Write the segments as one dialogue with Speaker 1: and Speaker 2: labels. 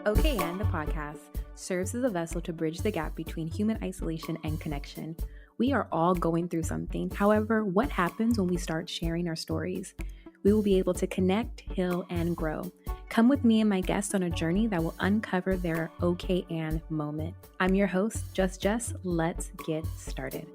Speaker 1: OK and the podcast serves as a vessel to bridge the gap between human isolation and connection. We are all going through something. However, what happens when we start sharing our stories? We will be able to connect, heal, and grow. Come with me and my guests on a journey that will uncover their OK and moment. I'm your host, Just Jess. Let's get started.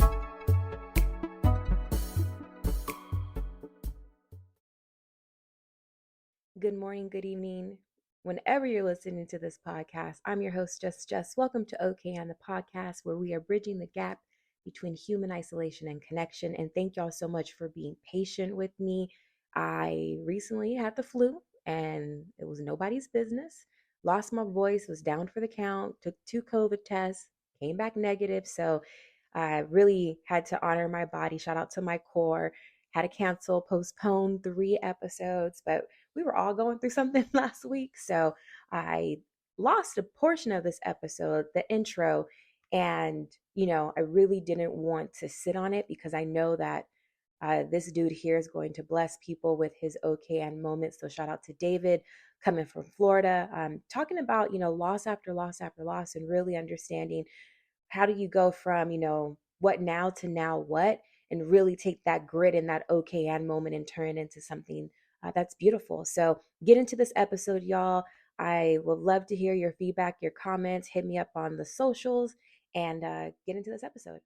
Speaker 1: Good morning, good evening. Whenever you're listening to this podcast, I'm your host, Just Jess. Welcome to OK and the podcast, where we are bridging the gap between human isolation and connection. And thank y'all so much for being patient with me. I recently had the flu and it was nobody's business. Lost my voice, was down for the count, took 2 COVID tests, came back negative. So I really had to honor my body. Shout out to my core. Had to cancel, postpone 3 episodes, but we were all going through something last week. So I lost a portion of this episode, the intro. And, I really didn't want to sit on it because I know that this dude here is going to bless people with his OK and moments. So shout out to David coming from Florida, talking about, loss after loss after loss and really understanding how do you go from, what now to now what, and really take that grit and that OK and moment and turn it into something that's beautiful. So get into this episode, y'all. I would love to hear your feedback, your comments. Hit me up on the socials and get into this episode.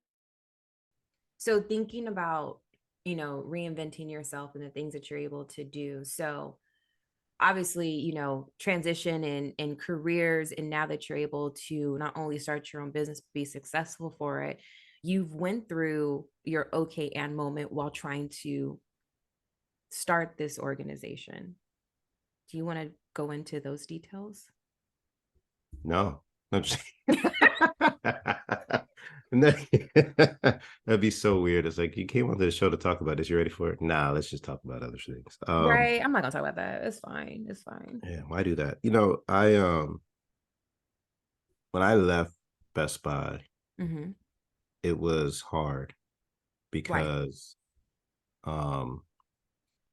Speaker 1: So thinking about, reinventing yourself and the things that you're able to do. So obviously, transition in careers, and now that you're able to not only start your own business, but be successful for it, you've went through your OK and moment while trying to start this organization. Do you want to go into those details?
Speaker 2: No. That'd be so weird. It's like, you came onto the show to talk about this. You ready for it? Nah, let's just talk about other things.
Speaker 1: Right. I'm not gonna talk about that. It's fine. It's fine.
Speaker 2: Yeah, why do that? I when I left Best Buy, it was hard because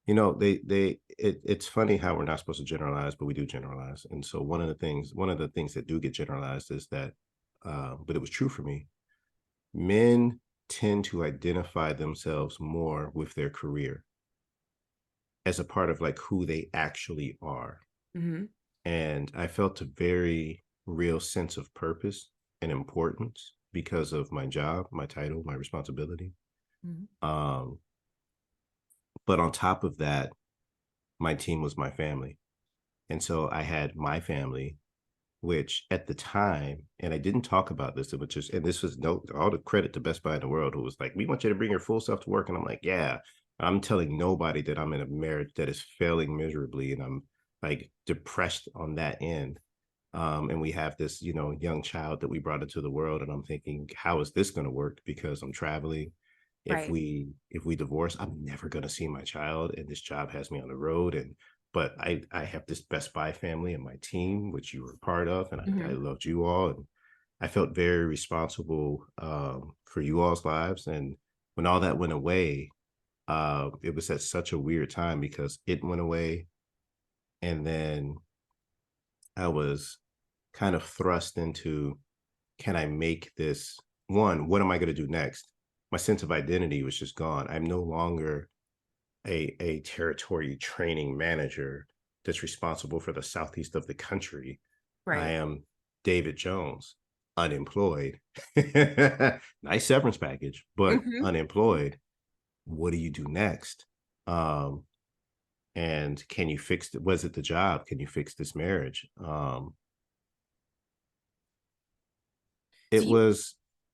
Speaker 2: it's funny how we're not supposed to generalize, but we do generalize. And so one of the things that do get generalized is that, but it was true for me, men tend to identify themselves more with their career as a part of like who they actually are. And I felt a very real sense of purpose and importance because of my job, my title, my responsibility. But on top of that, my team was my family. And so I had my family, which at the time, and I didn't talk about this, it was just, and this was all the credit to Best Buy in the world, who was like, we want you to bring your full self to work. And I'm like, yeah, I'm telling nobody that I'm in a marriage that is failing miserably. And I'm like depressed on that end. And we have this, young child that we brought into the world. And I'm thinking, how is this going to work? Because I'm traveling. If we divorce, I'm never going to see my child. And this job has me on the road. But I have this Best Buy family and my team, which you were part of, and I loved you all, and I felt very responsible for you all's lives. And when all that went away, it was at such a weird time because it went away, and then I was kind of thrust into, can I make this one? What am I going to do next? My sense of identity was just gone. I'm no longer a territory training manager that's responsible for the southeast of the country. Right. I am David Jones, unemployed. Nice severance package, but unemployed. What do you do next? And can you fix it? Was it the job? Can you fix this marriage? Go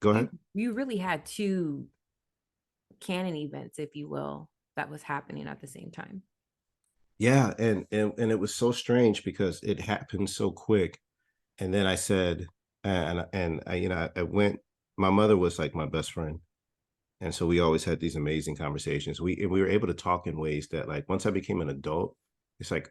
Speaker 2: ahead.
Speaker 1: You really had 2 canon events, if you will, that was happening at the same time.
Speaker 2: Yeah, and it was so strange because it happened so quick. And then I said, and I went. My mother was like my best friend, and so we always had these amazing conversations. We were able to talk in ways that, like, once I became an adult, it's like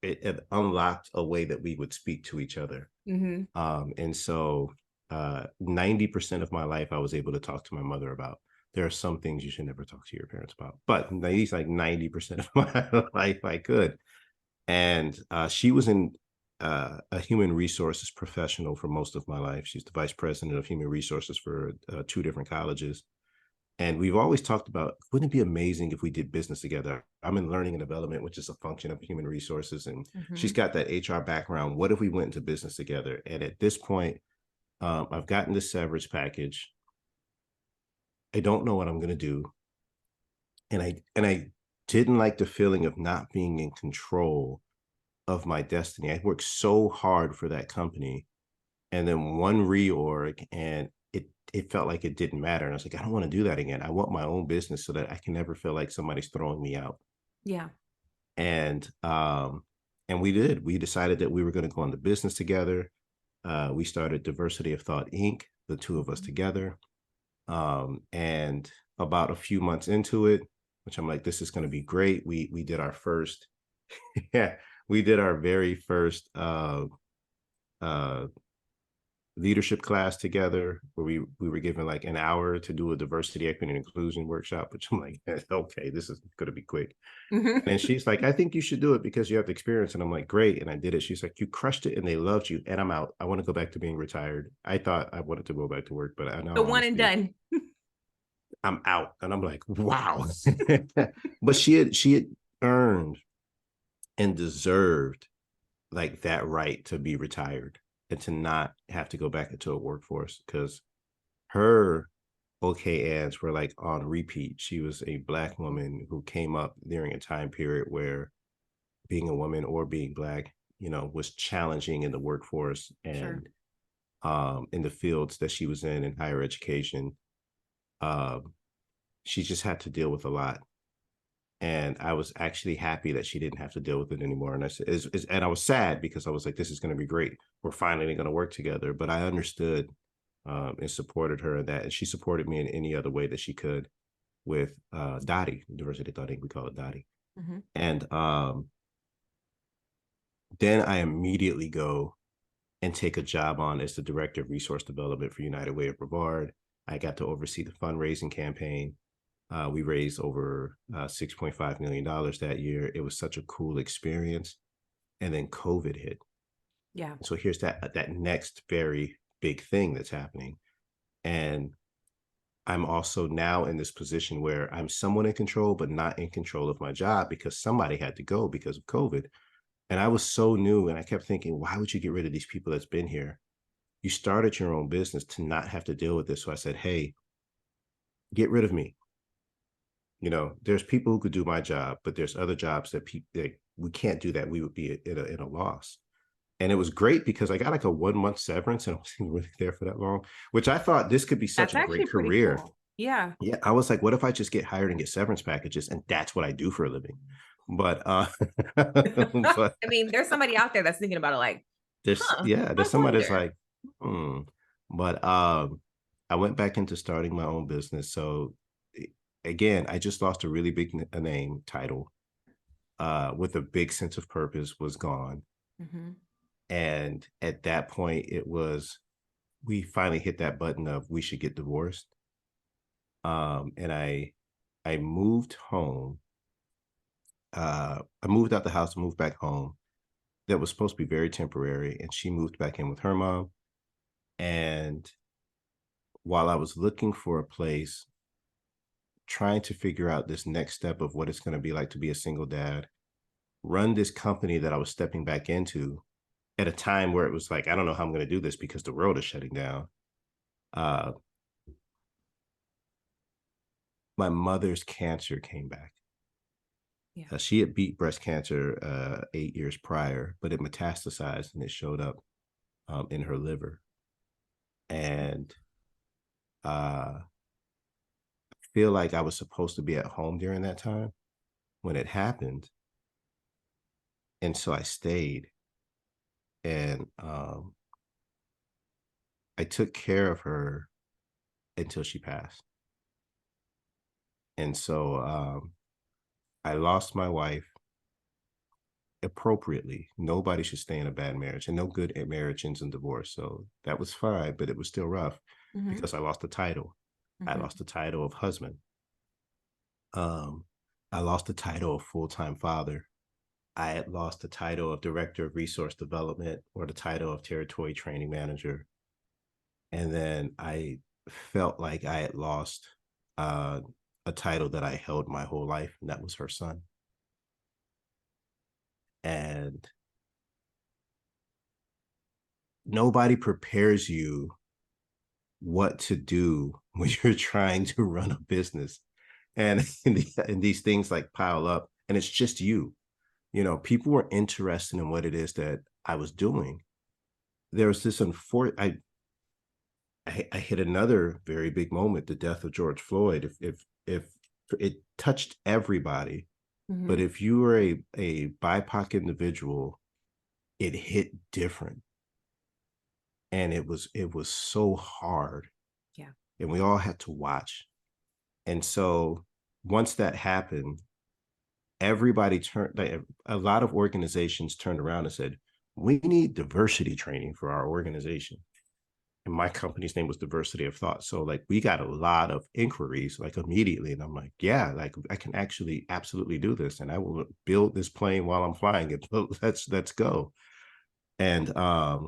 Speaker 2: it unlocked a way that we would speak to each other. And so 90% of my life I was able to talk to my mother about. There are some things you should never talk to your parents about, but at least like 90% of my life I could. And she was in a human resources professional for most of my life. She's the vice president of human resources for two different colleges. And we've always talked about, wouldn't it be amazing if we did business together? I'm in learning and development, which is a function of human resources. And she's
Speaker 1: Mm-hmm.
Speaker 2: got that HR background. What if we went into business together? And at this point, I've gotten this severance package. I don't know what I'm going to do. And I didn't like the feeling of not being in control of my destiny. I worked so hard for that company, and then one reorg, and it felt like it didn't matter. And I was like, I don't want to do that again. I want my own business so that I can never feel like somebody's throwing me out.
Speaker 1: Yeah.
Speaker 2: And we did. We decided that we were going to go into business together. We started Diversity of Thought Inc., the two of us
Speaker 1: Mhm.
Speaker 2: together. And about a few months into it, which I'm like, this is going to be great. We did our first, yeah, we did our very first uh, leadership class together, where we were given like an hour to do a diversity, equity, and inclusion workshop. Which I'm like, okay, this is going to be quick. And she's like, I think you should do it because you have the experience. And I'm like, great. And I did it. She's like, you crushed it and they loved you. And I'm out. I want to go back to being retired. I thought I wanted to go back to work, but I
Speaker 1: The
Speaker 2: know
Speaker 1: one and
Speaker 2: honestly,
Speaker 1: done.
Speaker 2: I'm out. And I'm like, wow. But she had earned and deserved like that right to be retired and to not have to go back into a workforce, because her okay ads were like on repeat. She was a Black woman who came up during a time period where being a woman or being Black, was challenging in the workforce
Speaker 1: Sure.
Speaker 2: and in the fields that she was in higher education. Um, she just had to deal with a lot. And I was actually happy that she didn't have to deal with it anymore. And I said, and I was sad because I was like, this is going to be great. We're finally going to work together. But I understood and supported her in that. And she supported me in any other way that she could with Dottie, Diversity Thought Inc. We call it Dottie.
Speaker 1: Mm-hmm.
Speaker 2: And then I immediately go and take a job on as the director of resource development for United Way of Brevard. I got to oversee the fundraising campaign. We raised over $6.5 million that year. It was such a cool experience. And then COVID hit.
Speaker 1: Yeah.
Speaker 2: So here's that next very big thing that's happening. And I'm also now in this position where I'm somewhat in control, but not in control of my job because somebody had to go because of COVID. And I was so new, and I kept thinking, why would you get rid of these people that's been here? You started your own business to not have to deal with this. So I said, hey, get rid of me. There's people who could do my job, but there's other jobs that we can't do that. We would be in a loss. And it was great because I got like a 1 month severance and I wasn't really there for that long, which I thought this could be such
Speaker 1: That's
Speaker 2: a
Speaker 1: actually
Speaker 2: great
Speaker 1: pretty
Speaker 2: career.
Speaker 1: cool. Yeah.
Speaker 2: Yeah, I was like, what if I just get hired and get severance packages and that's what I do for a living? But but
Speaker 1: I mean, there's somebody out there that's thinking about it like, huh,
Speaker 2: there's
Speaker 1: I
Speaker 2: somebody that's
Speaker 1: wonder.
Speaker 2: like, hmm. But I went back into starting my own business. So again, I just lost a really big name title with a big sense of purpose was gone.
Speaker 1: Mm-hmm.
Speaker 2: And at that point, we finally hit that button of we should get divorced. And I moved home. I moved out the house, moved back home. That was supposed to be very temporary. And she moved back in with her mom. And while I was looking for a place, trying to figure out this next step of what it's going to be like to be a single dad, run this company that I was stepping back into at a time where it was like, I don't know how I'm going to do this because the world is shutting down. Uh, my mother's cancer came back.
Speaker 1: Yeah.
Speaker 2: She had beat breast cancer 8 years prior, but it metastasized and it showed up in her liver. And I feel like I was supposed to be at home during that time when it happened. And so I stayed and I took care of her until she passed. And so I lost my wife appropriately. Nobody should stay in a bad marriage, and no good marriage ends in divorce. So that was fine, but it was still rough
Speaker 1: Mm-hmm.
Speaker 2: because I lost the title. I
Speaker 1: Mm-hmm.
Speaker 2: lost the title of husband. Um, I lost the title of full time father, I had lost the title of Director of Resource Development or the title of Territory Training Manager. And then I felt like I had lost uh, a title that I held my whole life, and that was her son. And nobody prepares you what to do when you're trying to run a business. And, and these things like pile up, and it's just you. People were interested in what it is that I was doing. There was this unfortunate, I hit another very big moment, the death of George Floyd. If it touched everybody, but if you were a BIPOC individual, it hit different. And it was so hard.
Speaker 1: Yeah.
Speaker 2: And we all had to watch. And so once that happened, everybody turned, a lot of organizations turned around and said, we need diversity training for our organization. And my company's name was Diversity of Thought. So like we got a lot of inquiries like immediately. And I'm like, yeah, like I can actually absolutely do this. And I will build this plane while I'm flying it. Let's go. And I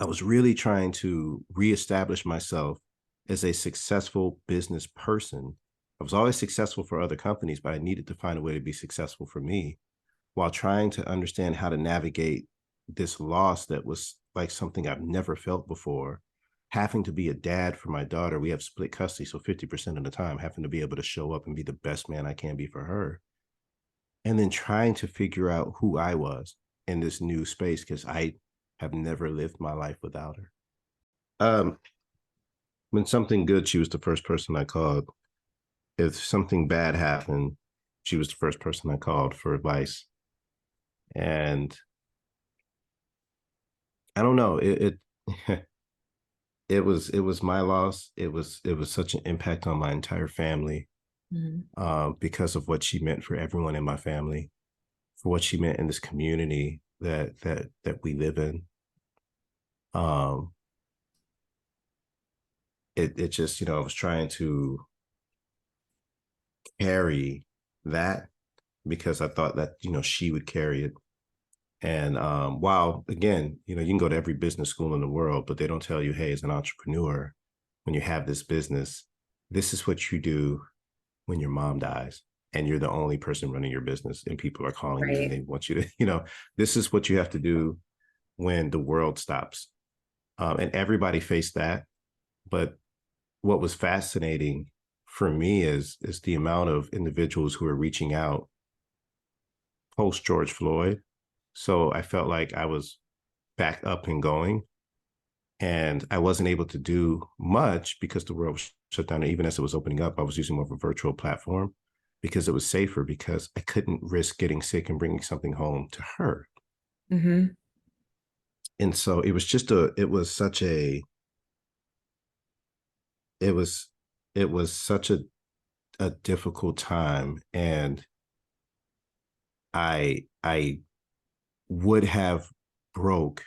Speaker 2: was really trying to reestablish myself as a successful business person. I was always successful for other companies, but I needed to find a way to be successful for me while trying to understand how to navigate this loss that was like something I've never felt before. Having to be a dad for my daughter, we have split custody. So 50% of the time, having to be able to show up and be the best man I can be for her. And then trying to figure out who I was in this new space because I have never lived my life without her. When something good, she was the first person I called. If something bad happened, she was the first person I called for advice. And I don't know, it was my loss. It was such an impact on my entire family because of what she meant for everyone in my family, for what she meant in this community that we live in. It just, I was trying to carry that because I thought that, she would carry it. And while again, you can go to every business school in the world, but they don't tell you, hey, as an entrepreneur, when you have this business, this is what you do when your mom dies and you're the only person running your business and people are calling you and they want you to, this is what you have to do when the world stops. And everybody faced that. But what was fascinating for me is the amount of individuals who are reaching out post George Floyd. So I felt like I was back up and going, and I wasn't able to do much because the world was shut down. And even as it was opening up, I was using more of a virtual platform because it was safer, because I couldn't risk getting sick and bringing something home to her. And so it was just it was such a difficult time. And I would have broke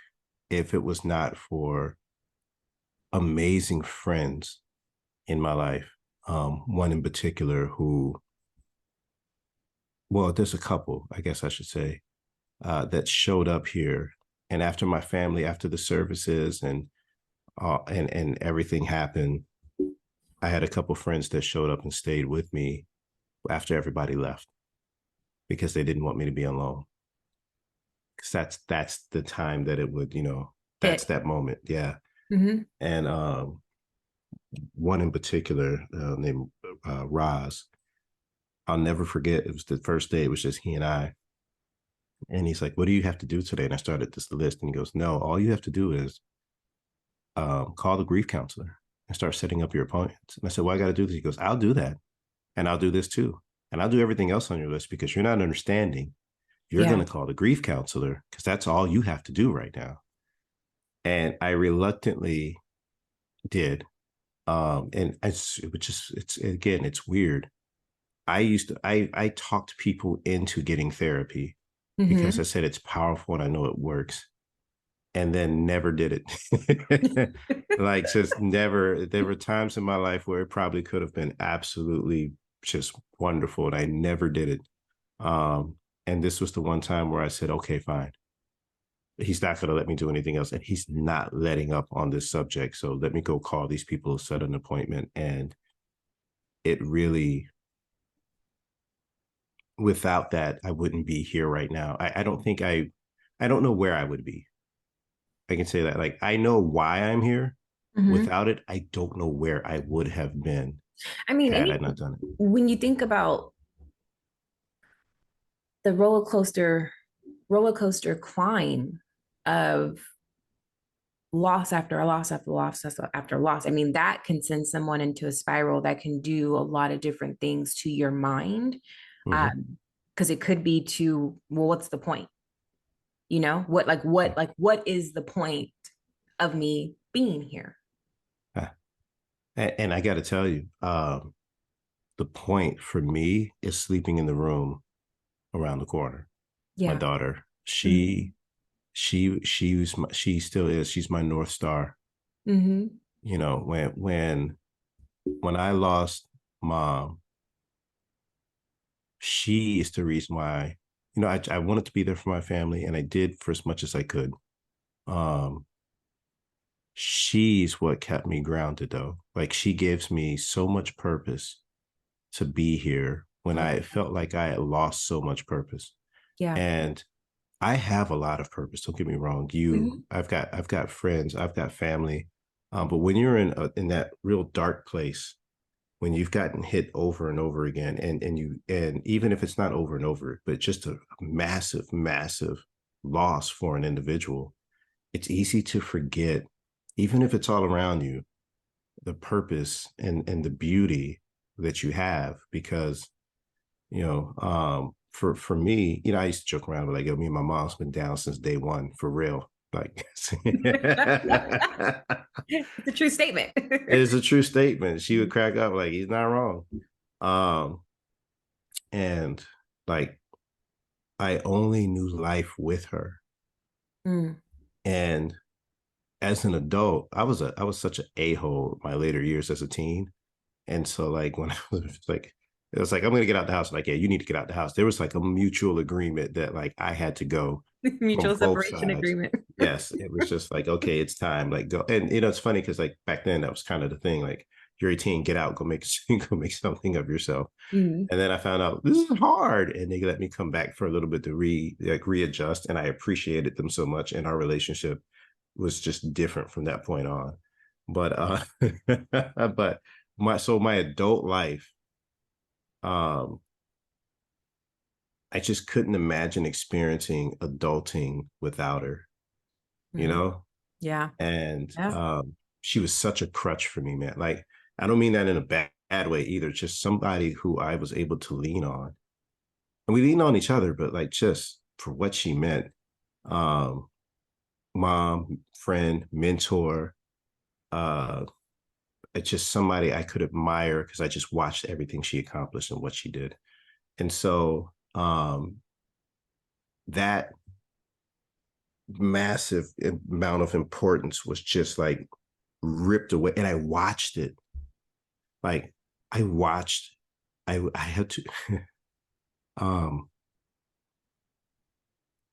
Speaker 2: if it was not for amazing friends in my life. One in particular who, well, there's a couple, I guess I should say, that showed up here. And after my family, after the services and everything happened, I had a couple friends that showed up and stayed with me after everybody left because they didn't want me to be alone. Because that's the time that it would, that's that moment. Yeah. And one in particular named Roz, I'll never forget. It was the first day. It was just he and I. And he's like, what do you have to do today? And I started this list, and he goes, no, all you have to do is call the grief counselor and start setting up your appointments. And I said, well, I got to do this. He goes, I'll do that. And I'll do this too. And I'll do everything else on your list because you're not understanding. You're going to call the grief counselor because that's all you have to do right now. And I reluctantly did. And it's weird. I talked people into getting therapy because I said it's powerful and I know it works, and then never did it. Like just never. There were times in my life where it probably could have been absolutely just wonderful, and I never did it. And this was the one time where I said, okay, fine. He's not going to let me do anything else. And he's not letting up on this subject. So let me go call these people, set an appointment. And it really, without that, I wouldn't be here right now. I don't think I don't know where I would be. I can say that. Like, I know why I'm here.
Speaker 1: Mhm.
Speaker 2: Without it, I don't know where I would have been
Speaker 1: I mean,
Speaker 2: had
Speaker 1: any
Speaker 2: I not done it.
Speaker 1: when you think about the roller coaster climb of loss after loss after loss after loss. I mean, that can send someone into a spiral that can do a lot of different things to your mind.
Speaker 2: Mm-hmm.
Speaker 1: Because it could be to, well, what's the point? You know, what is the point of me being here?
Speaker 2: And I got to tell you, the point for me is sleeping in the room around the corner. My
Speaker 1: Yeah.
Speaker 2: daughter,
Speaker 1: Mm-hmm.
Speaker 2: she still is. She's my North Star.
Speaker 1: Mm-hmm.
Speaker 2: You know, when I lost mom, she is the reason why. You know, I wanted to be there for my family, and I did for as much as I could. Um, she's what kept me grounded, though. Like, she gives me so much purpose to be here when
Speaker 1: Oh,
Speaker 2: I felt like I had lost so much purpose.
Speaker 1: yeah.
Speaker 2: And I have a lot of purpose. Don't get me wrong.
Speaker 1: Mm-hmm.
Speaker 2: I've got friends, I've got family. But when you're in that real dark place, when you've gotten hit over and over again, and even if it's not over and over, but just a massive, massive loss for an individual, it's easy to forget, even if it's all around you, the purpose and the beauty that you have. Because for me, I used to joke around with like, yo, me and my mom's been down since day one, for real. Like,
Speaker 1: It's a true statement.
Speaker 2: it's a true statement. She would
Speaker 1: Mhm.
Speaker 2: crack up like, he's not wrong. Um, and like, I only knew life with her.
Speaker 1: Mm.
Speaker 2: And as an adult, I was such an a-hole my later years as a teen. And so like when I was like, it was like, I'm gonna get out the house. Like, yeah, you need to get out the house. There was like a mutual agreement that like I had to go from
Speaker 1: Mutual
Speaker 2: both
Speaker 1: separation
Speaker 2: sides.
Speaker 1: agreement.
Speaker 2: Yes, it was just like, okay, it's time. Like, go. And it's funny because like back then that was kind of the thing. Like, you're 18, get out, go make go make something of yourself.
Speaker 1: Mm.
Speaker 2: And then I found out this is hard, and they let me come back for a little bit to readjust. And I appreciated them so much, and our relationship was just different from that point on. But but my adult life, um, I just couldn't imagine experiencing adulting without her, you
Speaker 1: Mm.
Speaker 2: know?
Speaker 1: Yeah.
Speaker 2: And
Speaker 1: Yeah.
Speaker 2: she was such a crutch for me, man. Like, I don't mean that in a bad way either, just somebody who I was able to lean on. And we leaned on each other, but like just for what she meant. Um, Mom, friend, mentor, uh, it's just somebody I could admire because I just watched everything she accomplished and what she did. And so that massive amount of importance was just like ripped away. And I watched it. Like, I watched, I had to um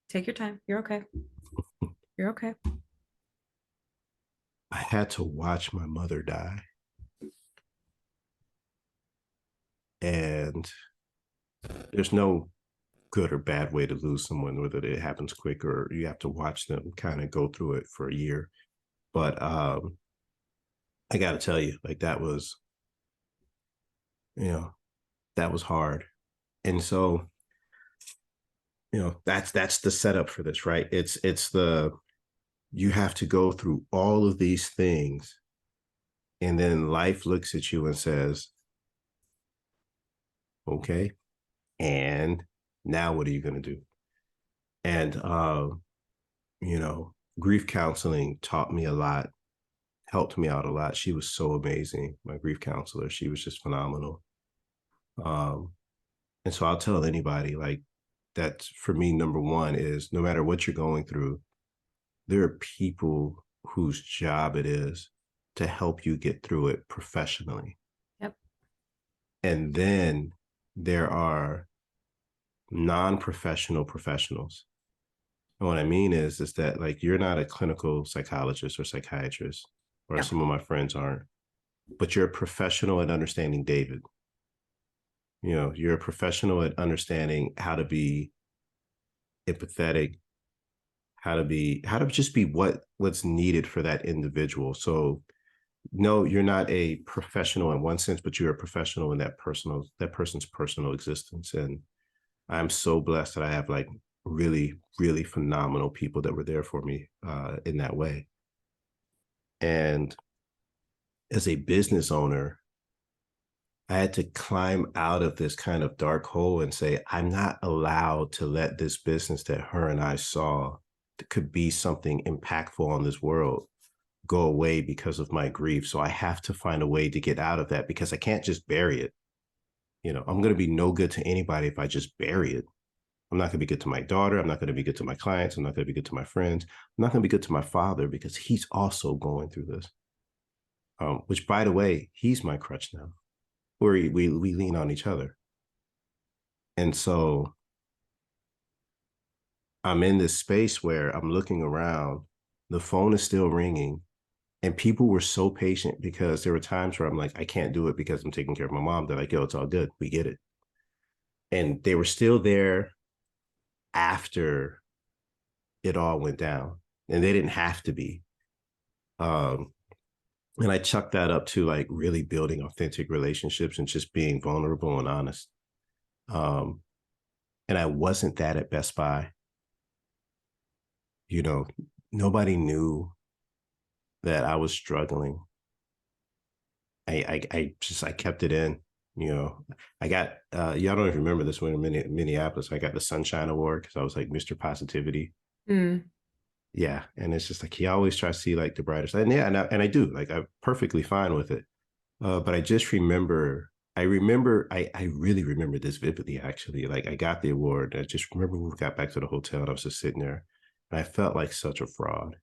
Speaker 1: Take your time. You're okay. You're okay.
Speaker 2: I had to watch my mother die. And there's no good or bad way to lose someone, whether it happens quick or you have to watch them kind of go through it for a year. But I got to tell you, like, you know, that was hard. And so, that's the setup for this, right? It's the you have to go through all of these things, and then life looks at you and says, okay, and now what are you going to do? And grief counseling taught me a lot, helped me out a lot. She was so amazing, my grief counselor. She was just phenomenal. Um, and so I'll tell anybody, like, that for me, number one is, no matter what you're going through, there are people whose job it is to help you get through it professionally.
Speaker 1: Yep.
Speaker 2: And then there are non-professional professionals. And what I mean is that like you're not a clinical psychologist or psychiatrist, or
Speaker 1: Yeah.
Speaker 2: some of my friends aren't, but you're a professional at understanding David. You know, you're a professional at understanding how to be empathetic, how to just be what's needed for that individual. So no, you're not a professional in one sense, but you're a professional in that person's personal existence. And I'm so blessed that I have like really, really phenomenal people that were there for me in that way. And as a business owner, I had to climb out of this kind of dark hole and say, I'm not allowed to let this business that her and I saw that could be something impactful on this world go away because of my grief. So I have to find a way to get out of that because I can't just bury it. You know, I'm going to be no good to anybody if I just bury it. I'm not going to be good to my daughter. I'm not going to be good to my clients. I'm not going to be good to my friends. I'm not going to be good to my father because he's also going through this. Which, by the way, he's my crutch now. We lean on each other. And so I'm in this space where I'm looking around, the phone is still ringing, and people were so patient because there were times where I'm like, I can't do it because I'm taking care of my mom. They're like, yo, it's all good. We get it. And they were still there after it all went down. And they didn't have to be. Um, and I chucked that up to like really building authentic relationships and just being vulnerable and honest. Um, and I wasn't that at Best Buy. You know, nobody knew that I was struggling. I kept it in. You know, I got y'all don't even remember this one in Minneapolis. I got the Sunshine Award because I was like Mr. Positivity.
Speaker 1: Mm.
Speaker 2: Yeah, and it's just like he always tries to see like the brighter side. And yeah, and I do. Like I'm perfectly fine with it. But I just remember. I really remember this vividly. Actually, like I got the award. I just remember when we got back to the hotel and I was just sitting there, and I felt like such a fraud.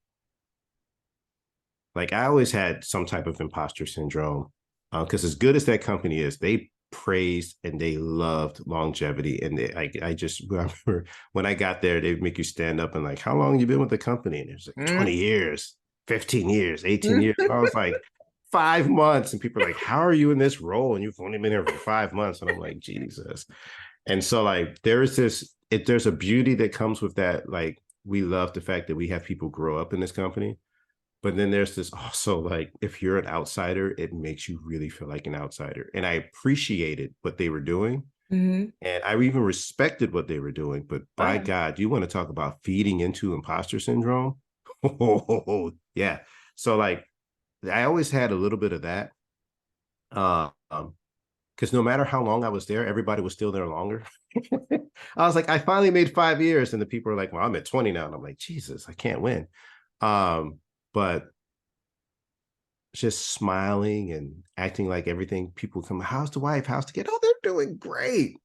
Speaker 2: Like I always had some type of imposter syndrome because as good as that company is, they praised and they loved longevity. And I just remember when I got there, they'd make you stand up and like, how long you been with the company? And it was like
Speaker 1: Mm.
Speaker 2: 20 years, 15 years, 18 years. And I was like, 5 months. And people are like, how are you in this role? And you've only been here for 5 months. And I'm like, Jesus. And so like there's a beauty that comes with that. Like we love the fact that we have people grow up in this company, but then there's this also like if you're an outsider, it makes you really feel like an outsider. And I appreciated what they were doing.
Speaker 1: Mm-hmm.
Speaker 2: And I even respected what they were doing. But
Speaker 1: Oh,
Speaker 2: by
Speaker 1: yeah.
Speaker 2: God, you want to talk about feeding into imposter syndrome? Oh, yeah. So like I always had a little bit of that. Because no matter how long I was there, everybody was still there longer. I was like, I finally made 5 years, and the people are like, well, I'm at 20 now. And I'm like, Jesus, I can't win. But just smiling and acting like everything people come, how's the wife? How's the kid? Oh, they're doing great.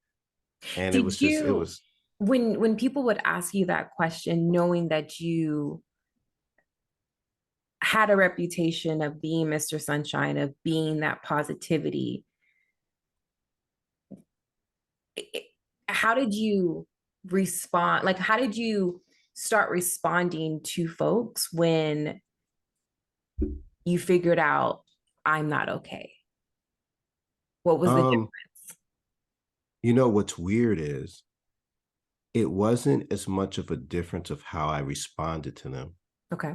Speaker 2: And
Speaker 1: Did
Speaker 2: it
Speaker 1: you,
Speaker 2: was,
Speaker 1: when people would ask you that question, knowing that you had a reputation of being Mr. Sunshine, of being that positivity, how did you respond? Like, how did you start responding to folks when you figured out I'm not okay? What was the
Speaker 2: um,
Speaker 1: difference?
Speaker 2: what's weird is it wasn't as much of a difference of how I responded to them,
Speaker 1: Okay.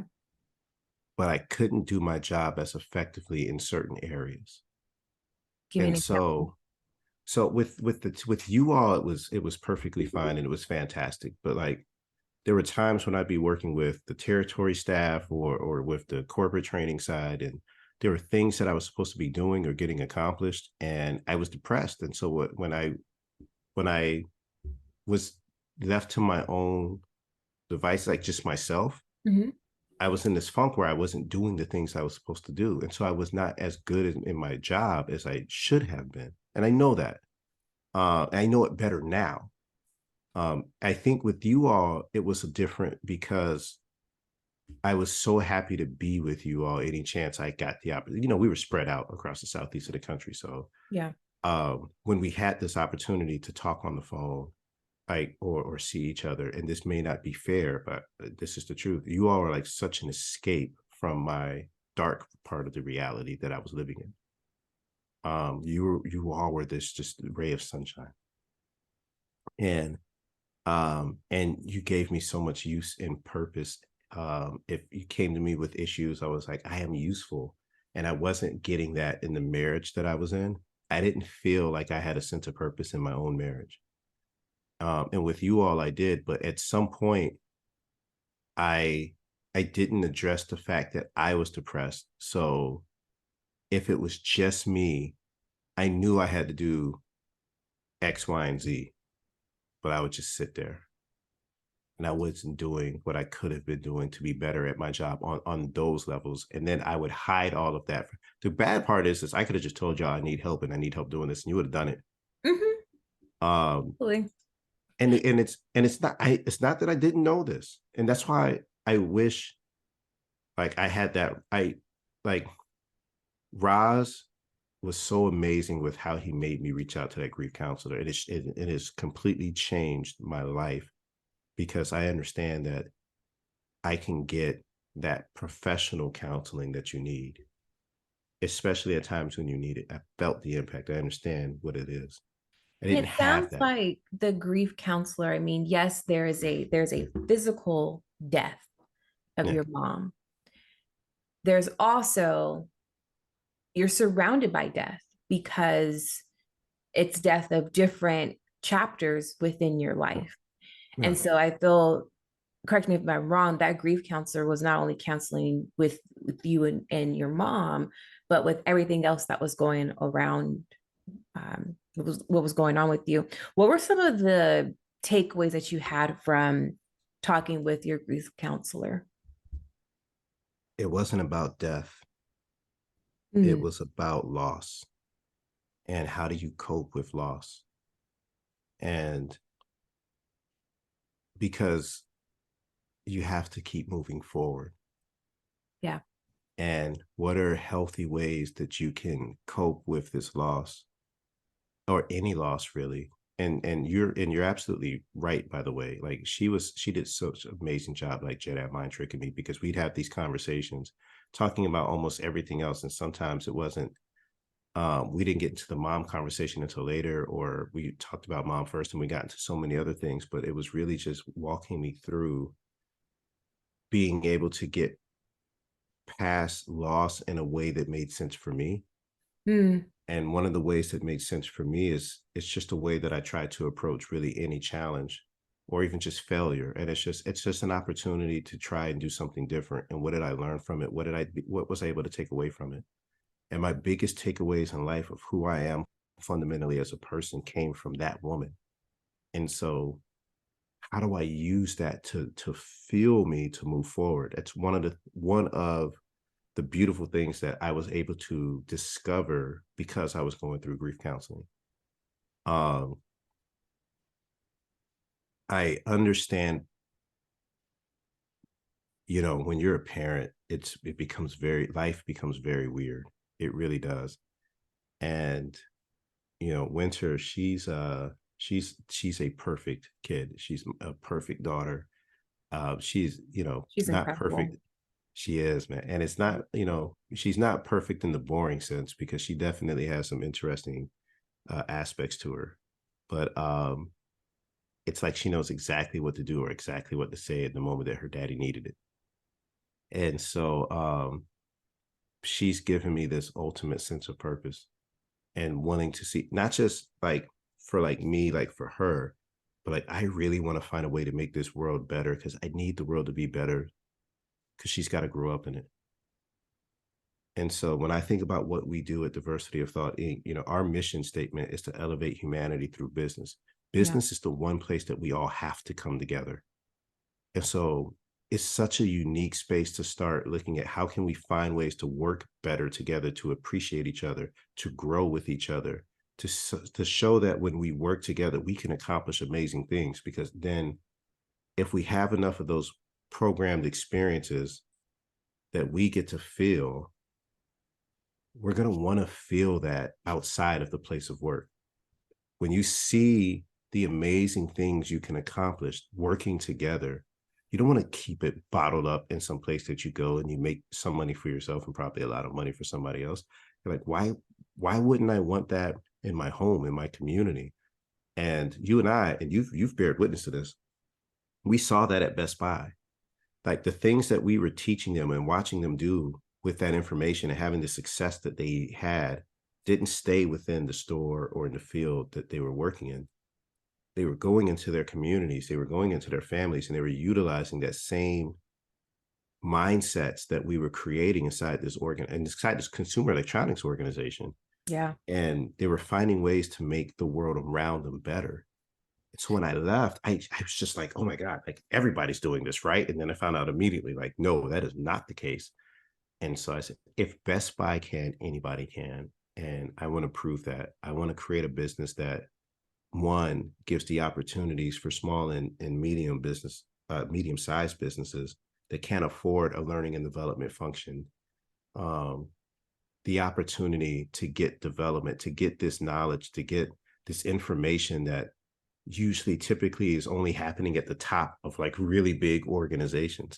Speaker 2: but I couldn't do my job as effectively in certain areas.
Speaker 1: Give me an
Speaker 2: And
Speaker 1: example.
Speaker 2: so with you all, it was perfectly fine and it was fantastic. But like there were times when I'd be working with the territory staff or with the corporate training side, and there were things that I was supposed to be doing or getting accomplished, and I was depressed. And so when I was left to my own device, like just myself,
Speaker 1: Mm-hmm.
Speaker 2: I was in this funk where I wasn't doing the things I was supposed to do. And so I was not as good in my job as I should have been. And I know that. I know it better now. I think with you all, it was different because I was so happy to be with you all any chance I got the opportunity. We were spread out across the southeast of the country. So
Speaker 1: Yeah.
Speaker 2: when we had this opportunity to talk on the phone, or see each other, and this may not be fair, but this is the truth. You all are like such an escape from my dark part of the reality that I was living in. You all were this just ray of sunshine, and and you gave me so much use and purpose. If you came to me with issues, I was like, I am useful, and I wasn't getting that in the marriage that I was in. I didn't feel like I had a sense of purpose in my own marriage. And with you all, I did, but at some point, I I didn't address the fact that I was depressed. So if it was just me, I knew I had to do X, Y, and Z, but I would just sit there and I wasn't doing what I could have been doing to be better at my job on those levels. And then I would hide all of that. The bad part is I could have just told y'all I need help and I need help doing this, and you would have done it.
Speaker 1: Mm-hmm.
Speaker 2: Um,
Speaker 1: Absolutely.
Speaker 2: it's not that I didn't know this, and that's why I wish like I had that. I like Roz was so amazing with how he made me reach out to that grief counselor. It has completely changed my life because I understand that I can get that professional counseling that you need, especially at times when you need it. I felt the impact. I understand what it is. I
Speaker 1: And
Speaker 2: didn't
Speaker 1: it
Speaker 2: have
Speaker 1: sounds
Speaker 2: that.
Speaker 1: like the grief counselor, I mean, yes, there's a physical death of
Speaker 2: Yeah.
Speaker 1: your mom. There's also you're surrounded by death because it's death of different chapters within your life.
Speaker 2: Yeah.
Speaker 1: And so I feel, correct me if I'm wrong, that grief counselor was not only counseling with you and your mom, but with everything else that was going around, what was going on with you. What were some of the takeaways that you had from talking with your grief counselor?
Speaker 2: It wasn't about death. It
Speaker 1: Mm,
Speaker 2: was about loss and how do you cope with loss. And because you have to keep moving forward.
Speaker 1: yeah.
Speaker 2: And what are healthy ways that you can cope with this loss or any loss really? And you're absolutely right, by the way. Like she did such an amazing job, like Jedi mind tricking me, because we'd have these conversations talking about almost everything else. And sometimes it wasn't we didn't get into the mom conversation until later, or we talked about mom first and we got into so many other things, but it was really just walking me through being able to get past loss in a way that made sense for me.
Speaker 1: Mm,
Speaker 2: And one of the ways that made sense for me is it's just a way that I try to approach really any challenge or even just failure. And it's just an opportunity to try and do something different. And what did I learn from it? What was I able to take away from it? And my biggest takeaways in life of who I am fundamentally as a person came from that woman. And so how do I use that to fuel me to move forward? It's one of the beautiful things that I was able to discover because I was going through grief counseling. Um, I understand, when you're a parent, it becomes very life becomes very weird. It really does. And Winter, she's a perfect kid. She's a perfect daughter. She's
Speaker 1: she's
Speaker 2: not
Speaker 1: incredible.
Speaker 2: perfect. She is, man. And it's not, she's not perfect in the boring sense because she definitely has some interesting aspects to her. But it's like she knows exactly what to do or exactly what to say at the moment that her daddy needed it. And so she's given me this ultimate sense of purpose and wanting to see not just like for like me, like for her, but like I really want to find a way to make this world better because I need the world to be better because she's got to grow up in it. And so when I think about what we do at Diversity of Thought Inc., our mission statement is to elevate humanity through business.
Speaker 1: Yeah.
Speaker 2: Business is the one place that we all have to come together. And so it's such a unique space to start looking at how can we find ways to work better together, to appreciate each other, to grow with each other, to show that when we work together, we can accomplish amazing things. Because then if we have enough of those programmed experiences that we get to feel, we're going to want to feel that outside of the place of work. When you see the amazing things you can accomplish working together. You don't want to keep it bottled up in some place that you go and you make some money for yourself and probably a lot of money for somebody else. You're like, why wouldn't I want that in my home, in my community? And you and I, and you've bared witness to this, we saw that at Best Buy. Like the things that we were teaching them and watching them do with that information and having the success that they had didn't stay within the store or in the field that they were working in. They were going into their communities, they were going into their families, and they were utilizing that same mindsets that we were creating inside this inside this consumer electronics organization.
Speaker 1: Yeah.
Speaker 2: And they were finding ways to make the world around them better. So when I left, I was just like, oh my God, like everybody's doing this, right? And then I found out immediately, like, no, that is not the case. And so I said, if Best Buy can, anybody can. And I want to prove that. I want to create a business that, one, gives the opportunities for small and medium-sized businesses that can't afford a learning and development function, the opportunity to get development, to get this knowledge, to get this information that typically is only happening at the top of like really big organizations,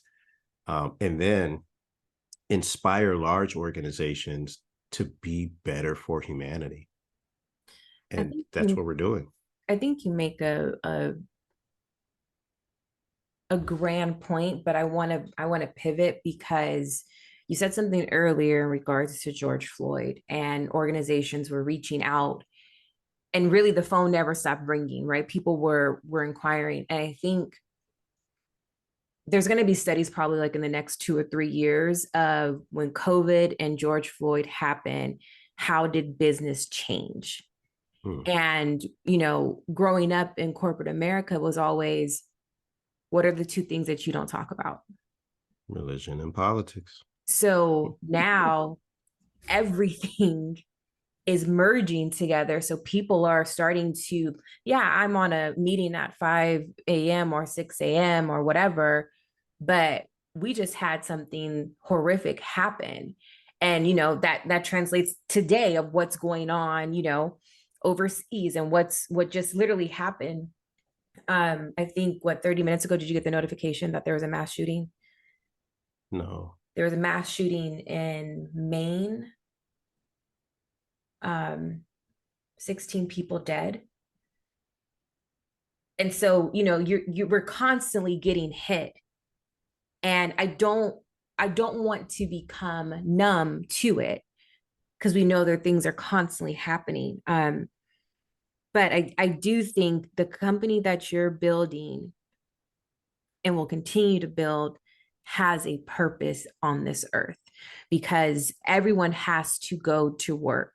Speaker 2: and then inspire large organizations to be better for humanity. And that's what we're doing.
Speaker 1: I think you make a grand point, but I want to pivot because you said something earlier in regards to George Floyd, and organizations were reaching out, and really the phone never stopped ringing, right? People were inquiring. And I think there's going to be studies probably like in the next 2 or 3 years of when COVID and George Floyd happened, how did business change? And, growing up in corporate America was always, what are the two things that you don't talk about?
Speaker 2: Religion and politics.
Speaker 1: So now everything is merging together. So people are starting to, I'm on a meeting at 5 a.m. or 6 a.m. or whatever, but we just had something horrific happen. And, that translates today of what's going on, overseas, and what just literally happened. I think 30 minutes ago, did you get the notification that there was a mass shooting?
Speaker 2: No.
Speaker 1: There was a mass shooting in Maine. 16 people dead. And so, you were constantly getting hit. And I don't want to become numb to it, because we know that things are constantly happening. But I do think the company that you're building and will continue to build has a purpose on this earth, because everyone has to go to work.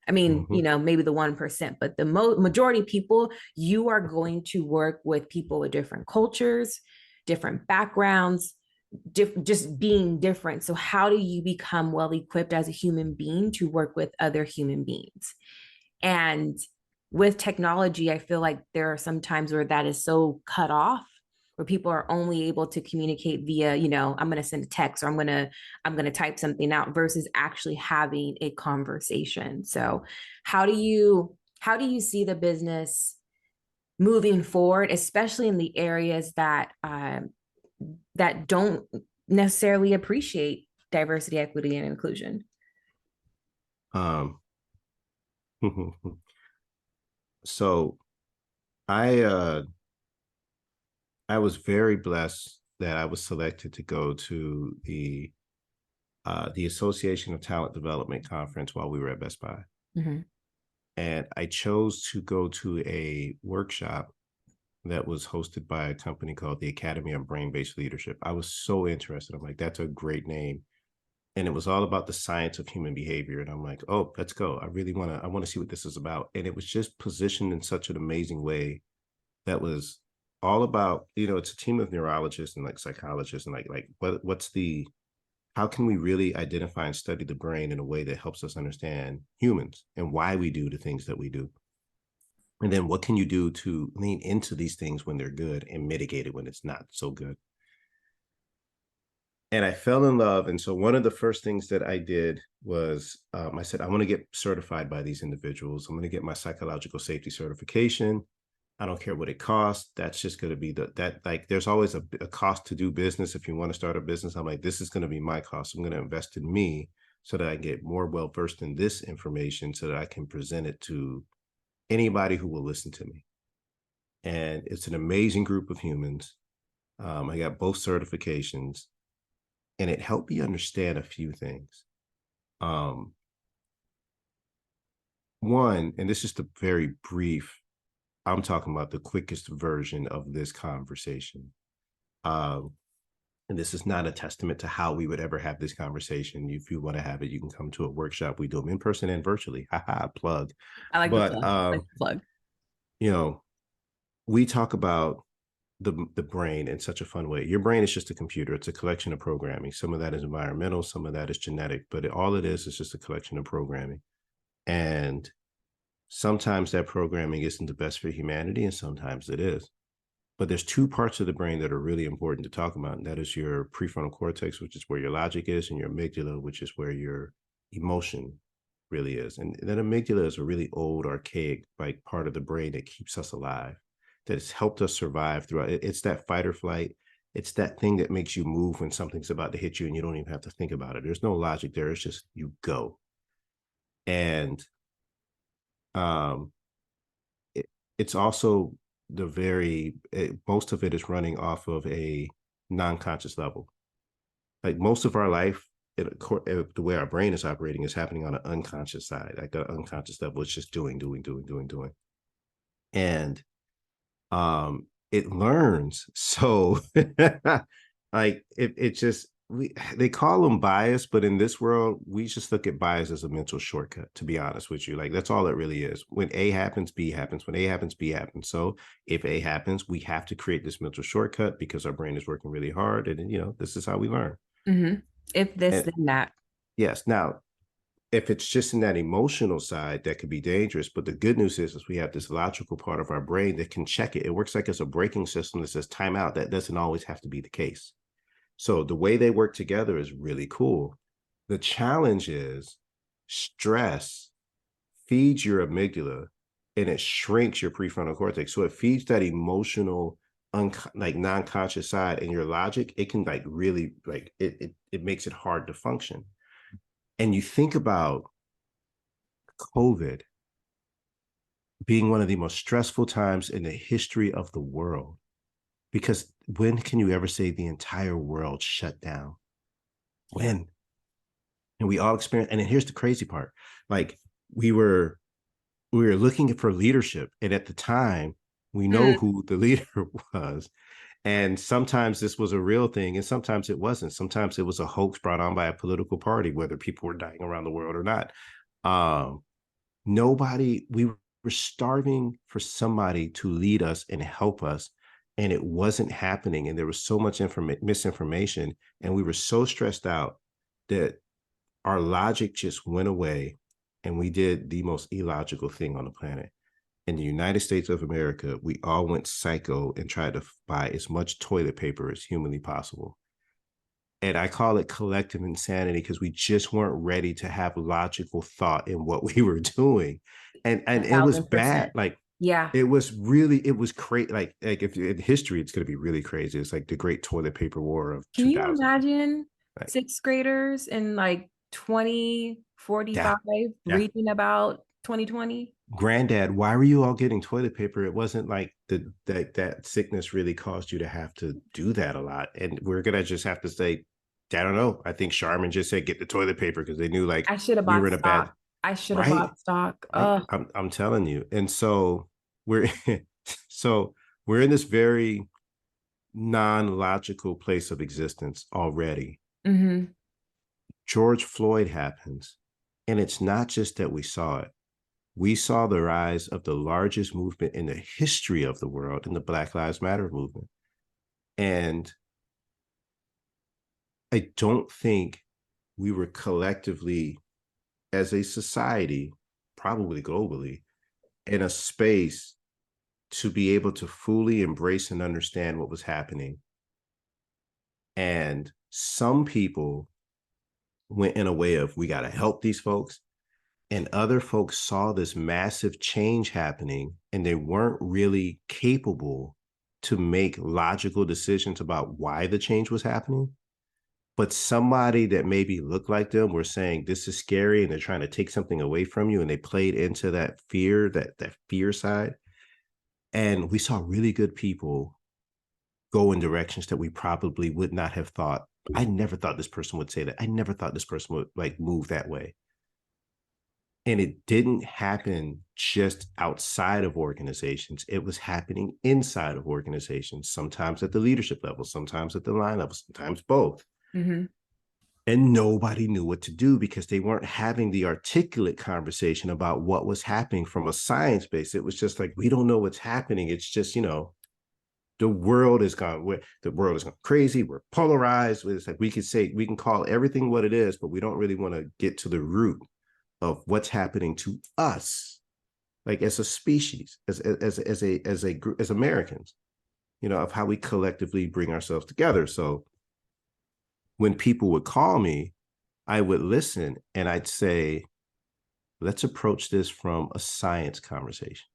Speaker 1: I mean, maybe the 1%, but the majority of people, you are going to work with people with different cultures, different backgrounds, just being different. So how do you become well equipped as a human being to work with other human beings? And with technology, I feel like there are some times where that is so cut off, where people are only able to communicate via, I'm going to send a text, or I'm going to type something out, versus actually having a conversation. So how do you see the business moving forward, especially in the areas that don't necessarily appreciate diversity, equity, and inclusion?
Speaker 2: So I was very blessed that I was selected to go to the Association of Talent Development conference while we were at Best Buy. And I chose to go to a workshop that was hosted by a company called the Academy of Brain-Based Leadership. I was so interested. I'm like, that's a great name. And it was all about the science of human behavior. And I'm like, oh, let's go. I want to see what this is about. And it was just positioned in such an amazing way that was all about, it's a team of neurologists and like psychologists, and how can we really identify and study the brain in a way that helps us understand humans and why we do the things that we do? And then what can you do to lean into these things when they're good and mitigate it when it's not so good? And I fell in love. And so one of the first things that I did was I said, I want to get certified by these individuals. I'm going to get my psychological safety certification. I don't care what it costs. That's just going to be like, there's always a cost to do business. If you want to start a business, I'm like, this is going to be my cost. I'm going to invest in me so that I get more well versed in this information so that I can present it to anybody who will listen to me. And it's an amazing group of humans. I got both certifications, and it helped me understand a few things. Um, One, and this is the very brief, I'm talking about the quickest version of this conversation. Um, and this is not a testament to how we would ever have this conversation. If you want to have it, you can come to a workshop. We do them in person and virtually. Haha, plug.
Speaker 1: I like the
Speaker 2: But
Speaker 1: plug. I like the plug.
Speaker 2: you know, we talk about the brain in such a fun way. Your brain is just a computer. It's a collection of programming. Some of that is environmental, some of that is genetic, but all it is just a collection of programming. And sometimes that programming isn't the best for humanity, and sometimes it is. But there's two parts of the brain that are really important to talk about, and that is your prefrontal cortex, which is where your logic is, and your amygdala, which is where your emotion really is. And that amygdala is a really old, archaic, like, part of the brain that keeps us alive, that has helped us survive throughout. It's that fight or flight. It's that thing that makes you move when something's about to hit you and you don't even have to think about it. There's no logic there. It's just you go. And um, it's also most of it is running off of a non-conscious level. Like, most of our life, the way our brain is operating is happening on an unconscious side. Like, the unconscious level is just doing, doing, doing, doing, doing. And it learns. So like, it just, they call them bias, but in this world, we just look at bias as a mental shortcut, to be honest with you. Like, that's all it really is. When A happens, B happens. When A happens, B happens. So if A happens, we have to create this mental shortcut because our brain is working really hard. And, this is how we learn.
Speaker 1: Mm-hmm. If this,
Speaker 2: And
Speaker 1: then that.
Speaker 2: yes, now, if it's just in that emotional side, that could be dangerous. But the good news is we have this logical part of our brain that can check it. It works like it's a braking system that says timeout. That doesn't always have to be the case. So the way they work together is really cool. The challenge is stress feeds your amygdala and it shrinks your prefrontal cortex. So it feeds that emotional, like, non-conscious side, and your logic, it can, like, really, like, it makes it hard to function. And you think about COVID being one of the most stressful times in the history of the world, because when can you ever say the entire world shut down? When? And we all experience, and then here's the crazy part. Like, we were looking for leadership, and at the time, we know who the leader was. And sometimes this was a real thing, and sometimes it wasn't. Sometimes it was a hoax brought on by a political party, whether people were dying around the world or not. We were starving for somebody to lead us and help us, and it wasn't happening. And there was so much misinformation, and we were so stressed out that our logic just went away, and we did the most illogical thing on the planet. In the United States of America, we all went psycho and tried to buy as much toilet paper as humanly possible. And I call it collective insanity because we just weren't ready to have logical thought in what we were doing. And it was bad.
Speaker 1: 1,000%.
Speaker 2: Like,
Speaker 1: Yeah.
Speaker 2: it was crazy. Like, if in history, it's going to be really crazy. It's like the great toilet paper war of
Speaker 1: Can you
Speaker 2: 2000.
Speaker 1: imagine
Speaker 2: Like,
Speaker 1: sixth graders in like 2045
Speaker 2: yeah, yeah.
Speaker 1: reading about 2020?
Speaker 2: Granddad, why were you all getting toilet paper? It wasn't like that sickness really caused you to have to do that a lot. And we're gonna just have to say, I don't know. I think Charmin just said get the toilet paper because they knew, like,
Speaker 1: I should have
Speaker 2: we were
Speaker 1: bought
Speaker 2: in a bad,
Speaker 1: stock. I should have
Speaker 2: right,
Speaker 1: bought stock.
Speaker 2: right.
Speaker 1: Oh,
Speaker 2: I'm telling you. And so we're so we're in this very non-logical place of existence already.
Speaker 1: mm-hmm.
Speaker 2: George Floyd happens, and it's not just that we saw it. We saw the rise of the largest movement in the history of the world, in the Black Lives Matter movement. And I don't think we were collectively, as a society, probably globally, in a space to be able to fully embrace and understand what was happening. And some people went in a way of, we got to help these folks. And other folks saw this massive change happening, and they weren't really capable to make logical decisions about why the change was happening. But somebody that maybe looked like them were saying this is scary, and they're trying to take something away from you, and they played into that fear, that fear side. And we saw really good people go in directions that we probably would not have thought. I never thought this person would say that. I never thought this person would like move that way. And it didn't happen just outside of organizations. It was happening inside of organizations, sometimes at the leadership level, sometimes at the line level, sometimes both.
Speaker 1: Mm-hmm.
Speaker 2: And nobody knew what to do because they weren't having the articulate conversation about what was happening from a science base. It was just like, we don't know what's happening. It's just, the world is gone. The world is gone crazy. We're polarized. It's like we can call everything what it is, but we don't really want to get to the root of what's happening to us, like as a species, as a group, as Americans, of how we collectively bring ourselves together. So when people would call me, I would listen and I'd say, let's approach this from a science conversation.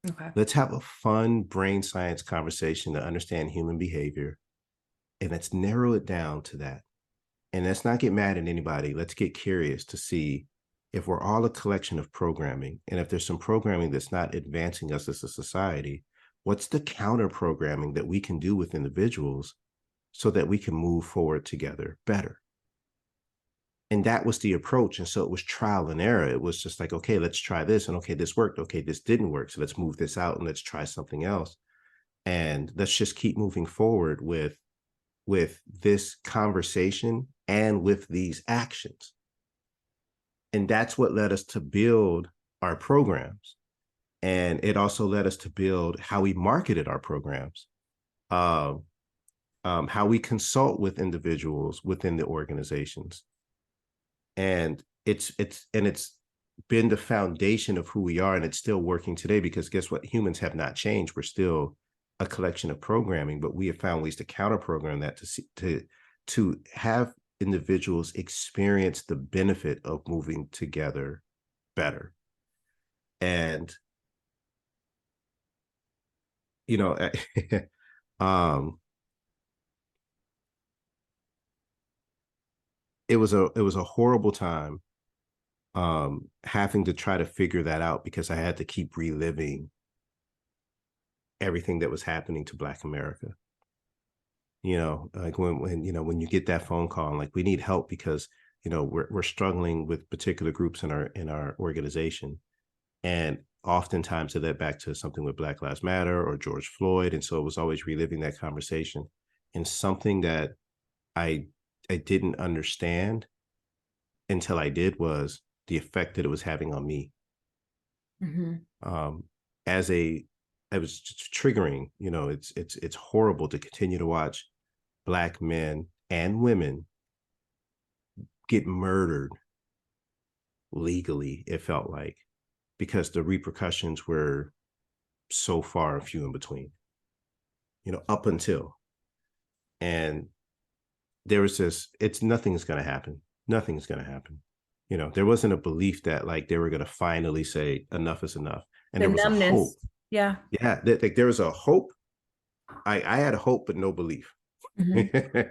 Speaker 1: Okay.
Speaker 2: Let's have a fun brain science conversation to understand human behavior. And let's narrow it down to that. And let's not get mad at anybody. Let's get curious to see if we're all a collection of programming. And if there's some programming that's not advancing us as a society, what's the counter programming that we can do with individuals so that we can move forward together better? And that was the approach. And so it was trial and error. It was just like, okay, let's try this. And okay, this worked. Okay, this didn't work. So let's move this out and let's try something else. And let's just keep moving forward with this conversation and with these actions. And that's what led us to build our programs. And it also led us to build how we marketed our programs, how we consult with individuals within the organizations. And it's been the foundation of who we are, and it's still working today because guess what? Humans have not changed. We're still a collection of programming, but we have found ways to counter program that to have individuals experience the benefit of moving together better. And it was a horrible time having to try to figure that out because I had to keep reliving everything that was happening to Black America. Like when you get that phone call and like we need help because we're struggling with particular groups in our organization, and oftentimes it led back to something with Black Lives Matter or George Floyd, and so it was always reliving that conversation. And something that I didn't understand until I did was the effect that it was having on me.
Speaker 1: Mm-hmm.
Speaker 2: As a it was just triggering. It's horrible to continue to watch Black men and women get murdered legally, it felt like, because the repercussions were so far and few in between, up until. And there was this, nothing's going to happen. Nothing's going to happen. There wasn't a belief that like they were going to finally say enough is enough. And
Speaker 1: The
Speaker 2: there was
Speaker 1: numbness.
Speaker 2: a hope.
Speaker 1: Yeah.
Speaker 2: Yeah. Like there was a hope. I had a hope, but no belief. Mm-hmm.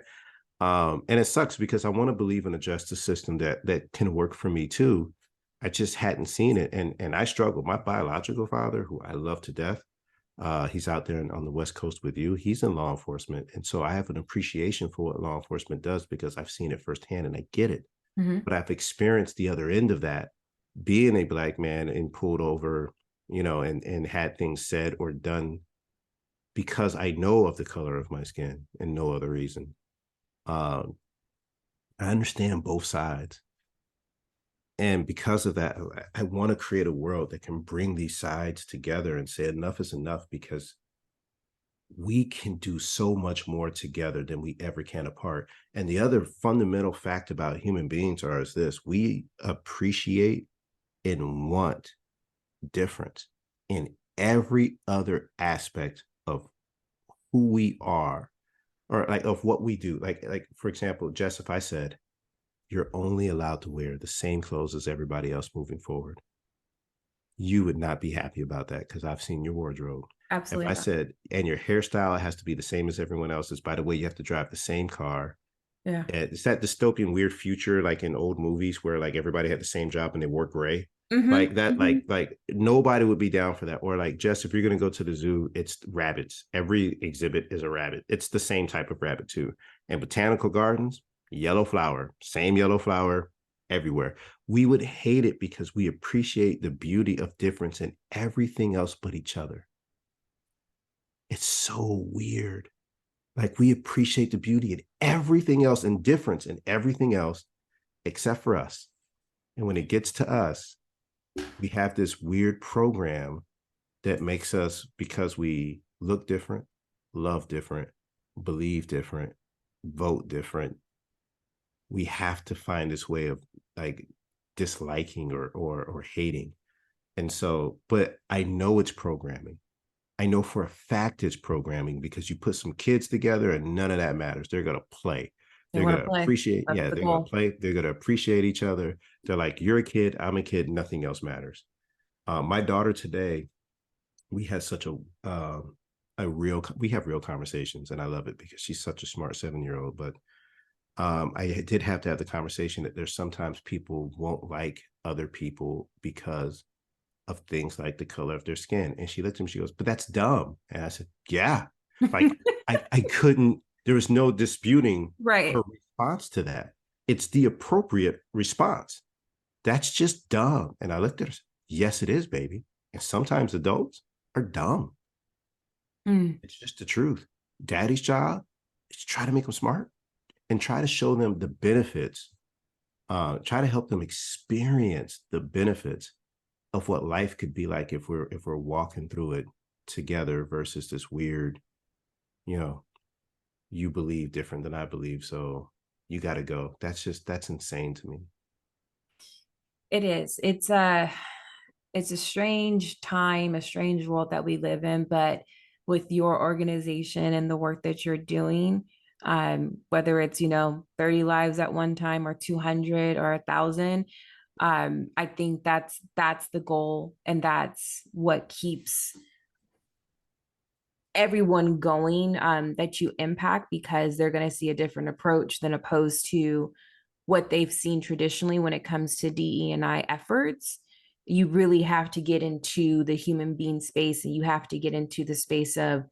Speaker 2: And it sucks because I want to believe in a justice system that can work for me too. I just hadn't seen it. And I struggled. My biological father, who I love to death, he's out there on the West Coast with you. He's in law enforcement. And so I have an appreciation for what law enforcement does because I've seen it firsthand and I get it. Mm-hmm. But I've experienced the other end of that, being a Black man and pulled over, and had things said or done because I know of the color of my skin and no other reason. I understand both sides. And because of that, I want to create a world that can bring these sides together and say enough is enough because we can do so much more together than we ever can apart. And the other fundamental fact about human beings is this: we appreciate and want difference in every other aspect of who we are or like of what we do. Like for example, Jess, if I said, you're only allowed to wear the same clothes as everybody else moving forward, you would not be happy about that, because I've seen your wardrobe. If
Speaker 1: Absolutely
Speaker 2: I
Speaker 1: not.
Speaker 2: said, and your hairstyle has to be the same as everyone else's, by the way, you have to drive the same car.
Speaker 1: Yeah.
Speaker 2: It's that dystopian weird future, like in old movies where like everybody had the same job and they wore gray.
Speaker 1: Mm-hmm.
Speaker 2: Like that,
Speaker 1: Mm-hmm.
Speaker 2: like nobody would be down for that. Or like, Jess, if you're gonna go to the zoo, it's rabbits. Every exhibit is a rabbit. It's the same type of rabbit too. And botanical gardens, yellow flower, same yellow flower everywhere. We would hate it because we appreciate the beauty of difference in everything else but each other. It's so weird. Like, we appreciate the beauty in everything else and difference in everything else except for us. And when it gets to us, we have this weird program that makes us, because we look different, love different, believe different, vote different, we have to find this way of like disliking or hating. And so, but I know it's programming. I know for a fact it's programming, because you put some kids together and none of that matters. They're going to play.
Speaker 1: They
Speaker 2: They're
Speaker 1: want
Speaker 2: going
Speaker 1: to
Speaker 2: to
Speaker 1: play.
Speaker 2: appreciate.
Speaker 1: That's
Speaker 2: Yeah,
Speaker 1: the
Speaker 2: they're going to
Speaker 1: goal.
Speaker 2: play. They're going to appreciate each other. They're like, you're a kid, I'm a kid, nothing else matters. My daughter today, we had such we have real conversations, and I love it because she's such a smart 7-year old. But I did have to have the conversation that there's sometimes people won't like other people because of things like the color of their skin. And she looked at me, she goes, but that's dumb. And I said, yeah. Like, I couldn't, there was no disputing
Speaker 1: Right.
Speaker 2: her response to that. It's the appropriate response. That's just dumb. And I looked at her, yes, it is, baby. And sometimes adults are dumb.
Speaker 1: Mm.
Speaker 2: It's just the truth. Daddy's job is to try to make them smart and try to show them the benefits, try to help them experience the benefits of what life could be like if we're walking through it together, versus this weird, you know, you believe different than I believe, so you got to go. That's insane to me.
Speaker 1: It is. It's a strange time, a strange world that we live in, but with your organization and the work that you're doing, whether it's, 30 lives at one time or 200 or 1,000, I think that's the goal, and that's what keeps everyone going, that you impact, because they're going to see a different approach than opposed to what they've seen traditionally when it comes to DE&I efforts. You really have to get into the human being space, and you have to get into the space of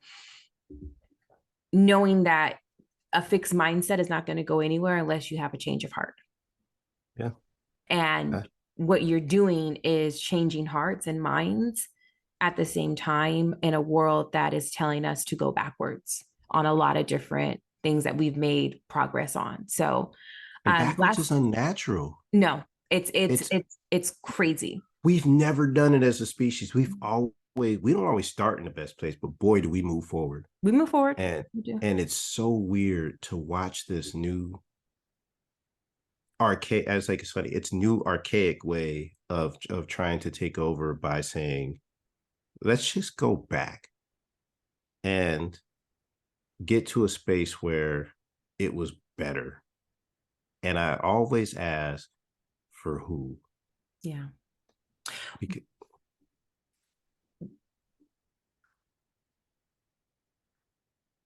Speaker 1: knowing that a fixed mindset is not going to go anywhere unless you have a change of heart.
Speaker 2: Yeah.
Speaker 1: And what you're doing is changing hearts and minds at the same time in a world that is telling us to go backwards on a lot of different things that we've made progress on. So,
Speaker 2: And backwards is
Speaker 1: last
Speaker 2: unnatural.
Speaker 1: no, it's it's
Speaker 2: It's
Speaker 1: it's it's crazy.
Speaker 2: We've never done it as a species. We don't always start in the best place, but boy, do we move forward.
Speaker 1: We move forward.
Speaker 2: And
Speaker 1: We do.
Speaker 2: and it's so weird to watch this new archaic, as like, it's funny, it's new archaic way of trying to take over by saying, let's just go back and get to a space where it was better. And I always ask, for who?
Speaker 1: Yeah.
Speaker 2: Because,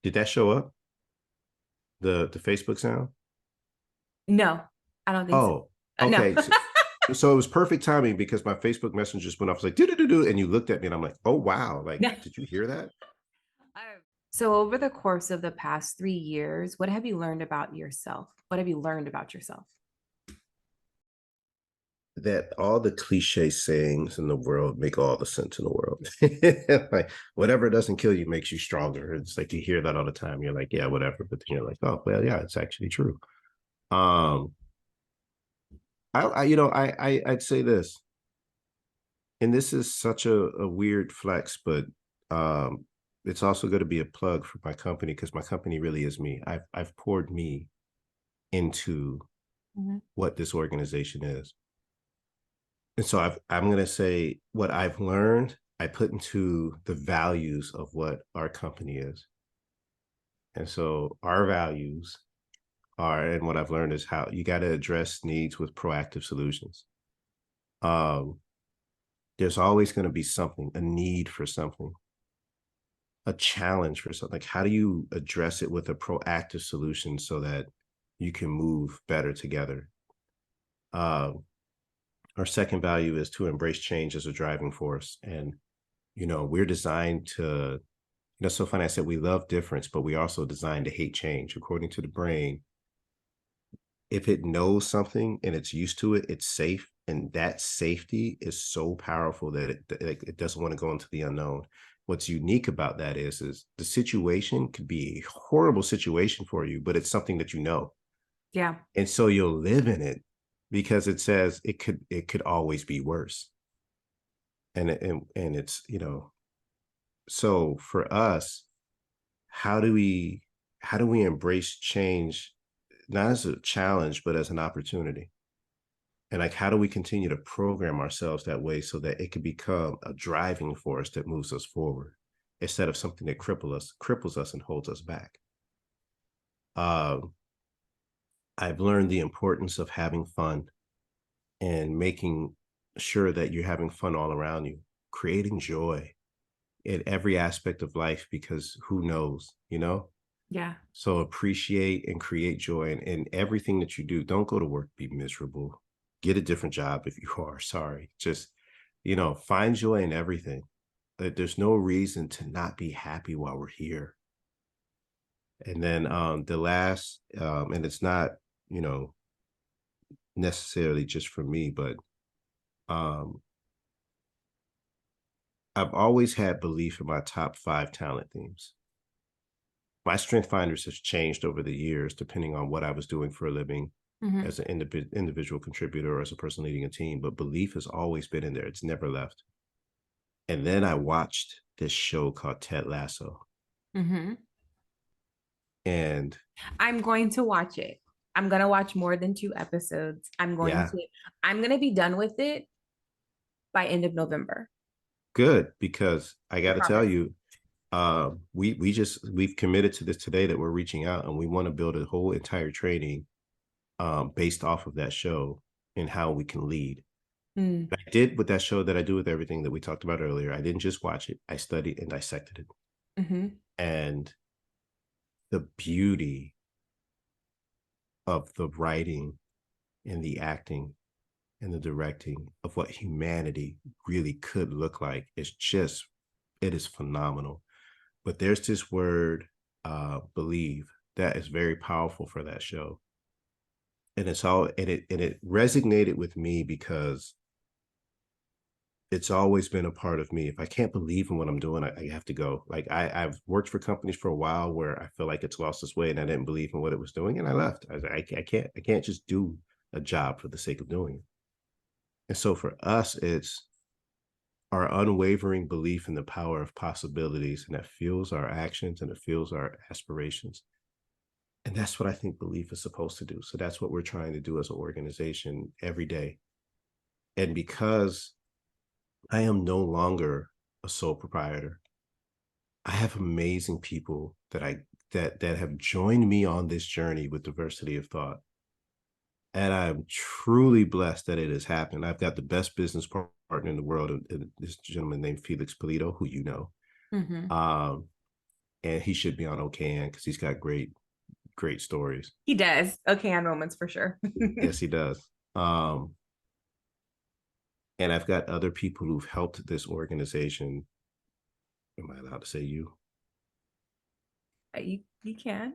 Speaker 2: did that show up? The Facebook sound?
Speaker 1: No, I don't think so.
Speaker 2: Oh,
Speaker 1: No.
Speaker 2: okay. So it was perfect timing because my Facebook Messenger just went off. It's like, do, and you looked at me and I'm like, oh wow, like, did you hear that?
Speaker 1: So over the course of the past 3 years, what have you learned about yourself? What have you learned about yourself?
Speaker 2: That all the cliche sayings in the world make all the sense in the world. Like, whatever doesn't kill you makes you stronger. It's like you hear that all the time. You're like, yeah, whatever. But then you're like, oh, well, yeah, it's actually true. Um, I'd say this, and this is such a weird flex, but um, it's also going to be a plug for my company, because my company really is me. I've poured me into what this organization is. And so I'm going to say what I've learned, I put into the values of what our company is. And so our values are, and what I've learned is how you got to address needs with proactive solutions. Um, there's always going to be something, a need for something, a challenge for something. Like, how do you address it with a proactive solution so that you can move better together? Um, our second value is to embrace change as a driving force. And, we're designed to, so funny. I said we love difference, but we also designed to hate change. According to the brain, if it knows something and it's used to it, it's safe. And that safety is so powerful that it doesn't want to go into the unknown. What's unique about that is the situation could be a horrible situation for you, but it's something that you know.
Speaker 1: Yeah.
Speaker 2: And so you'll live in it because it says it could always be worse. And it's, so for us, how do we embrace change, not as a challenge, but as an opportunity? And like, how do we continue to program ourselves that way so that it can become a driving force that moves us forward instead of something that cripples us and holds us back? Um, I've learned the importance of having fun and making sure that you're having fun all around you, creating joy in every aspect of life, because who knows,
Speaker 1: Yeah.
Speaker 2: So appreciate and create joy in everything that you do. Don't go to work, be miserable. Get a different job if you are. Sorry. Just, find joy in everything. There's no reason to not be happy while we're here. And then the last, and it's not, you know, necessarily just for me, but um, I've always had belief in my top 5 talent themes. My strength finders has changed over the years, depending on what I was doing for a living
Speaker 1: Mm-hmm.
Speaker 2: as an individual contributor or as a person leading a team. But belief has always been in there. It's never left. And then I watched this show called Ted Lasso.
Speaker 1: Mm-hmm.
Speaker 2: And
Speaker 1: I'm going to watch it. I'm gonna watch more than 2 episodes.
Speaker 2: yeah,
Speaker 1: I'm gonna be done with it by end of November.
Speaker 2: good, because I
Speaker 1: I
Speaker 2: got to tell
Speaker 1: promise.
Speaker 2: you, we've committed to this today, that we're reaching out and we want to build a whole entire training based off of that show and how we can lead.
Speaker 1: Mm.
Speaker 2: I did with that show that I do with everything that we talked about earlier. I didn't just watch it, I studied and dissected it.
Speaker 1: Mm-hmm.
Speaker 2: And the beauty of the writing and the acting and the directing of what humanity really could look like is just, it is phenomenal. But there's this word, believe, that is very powerful for that show. And it resonated with me because it's always been a part of me. If I can't believe in what I'm doing, I have to go. Like, I've worked for companies for a while where I feel like it's lost its way and I didn't believe in what it was doing, and I left. I can't just do a job for the sake of doing it. And so for us, it's our unwavering belief in the power of possibilities, and that fuels our actions and it fuels our aspirations. And that's what I think belief is supposed to do. So that's what we're trying to do as an organization every day. And because I am no longer a sole proprietor, I have amazing people that have joined me on this journey with diversity of thought. And I'm truly blessed that it has happened. I've got the best business partner in the world, this gentleman named Felix Polito, who you know.
Speaker 1: Mm-hmm.
Speaker 2: Um, and he should be on OKN because he's got great stories.
Speaker 1: He does. Okay, on moments for sure.
Speaker 2: Yes, he does. And I've got other people who've helped this organization. Am I allowed to say you?
Speaker 1: You can.